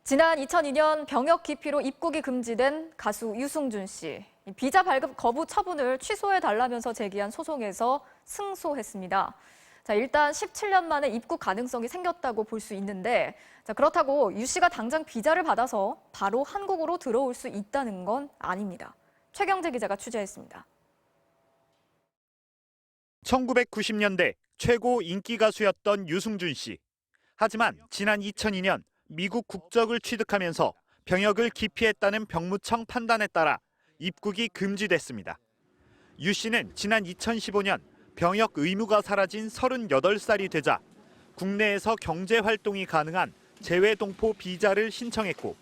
지난 2002년 병역 기피로 입국이 금지된 가수 유승준 씨. 비자 발급 거부 처분을 취소해달라면서 제기한 소송에서 승소했습니다. 일단 17년 만에 입국 가능성이 생겼다고 볼 수 있는데, 그렇다고 유 씨가 당장 비자를 받아서 바로 한국으로 들어올 수 있다는 건 아닙니다. 최경재 기자가 취재했습니다. 1990년대 최고 인기 가수였던 유승준 씨. 하지만 지난 2002년 미국 국적을 취득하면서 병역을 기피했다는 병무청 판단에 따라 입국이 금지됐습니다. 유 씨는 지난 2015년 병역 의무가 사라진 38살이 되자 국내에서 경제 활동이 가능한 재외동포 비자를 신청했고,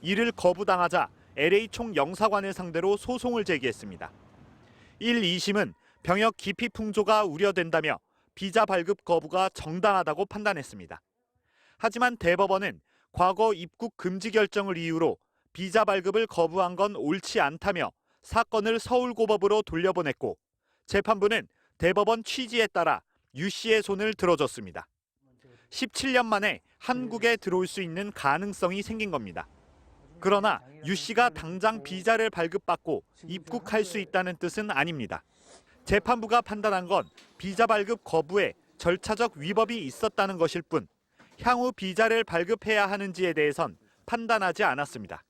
이를 거부당하자 LA 총영사관을 상대로 소송을 제기했습니다. 1, 2심은 병역 기피 풍조가 우려된다며 비자 발급 거부가 정당하다고 판단했습니다. 하지만 대법원은 과거 입국 금지 결정을 이유로 비자 발급을 거부한 건 옳지 않다며 사건을 서울고법으로 돌려보냈고, 재판부는 대법원 취지에 따라 유 씨의 손을 들어줬습니다. 17년 만에 한국에 들어올 수 있는 가능성이 생긴 겁니다. 그러나 유 씨가 당장 비자를 발급받고 입국할 수 있다는 뜻은 아닙니다. 재판부가 판단한 건 비자 발급 거부에 절차적 위법이 있었다는 것일 뿐, 향후 비자를 발급해야 하는지에 대해선 판단하지 않았습니다.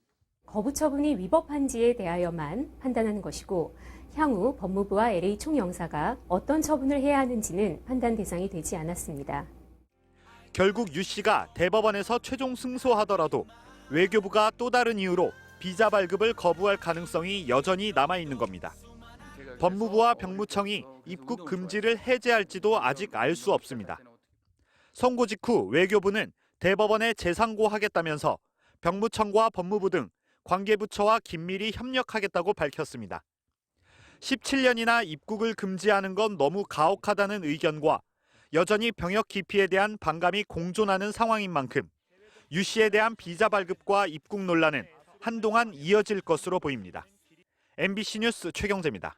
거부 처분이 위법한지에 대하여만 판단하는 것이고, 향후 법무부와 LA 총영사가 어떤 처분을 해야 하는지는 판단 대상이 되지 않았습니다. 결국 유 씨가 대법원에서 최종 승소하더라도 외교부가 또 다른 이유로 비자 발급을 거부할 가능성이 여전히 남아있는 겁니다. 법무부와 병무청이 입국 금지를 해제할지도 아직 알 수 없습니다. 선고 직후 외교부는 대법원에 재상고하겠다면서 병무청과 법무부 등 관계부처와 긴밀히 협력하겠다고 밝혔습니다. 17년이나 입국을 금지하는 건 너무 가혹하다는 의견과 여전히 병역 기피에 대한 반감이 공존하는 상황인 만큼 유 씨에 대한 비자 발급과 입국 논란은 한동안 이어질 것으로 보입니다. MBC 뉴스 최경재입니다.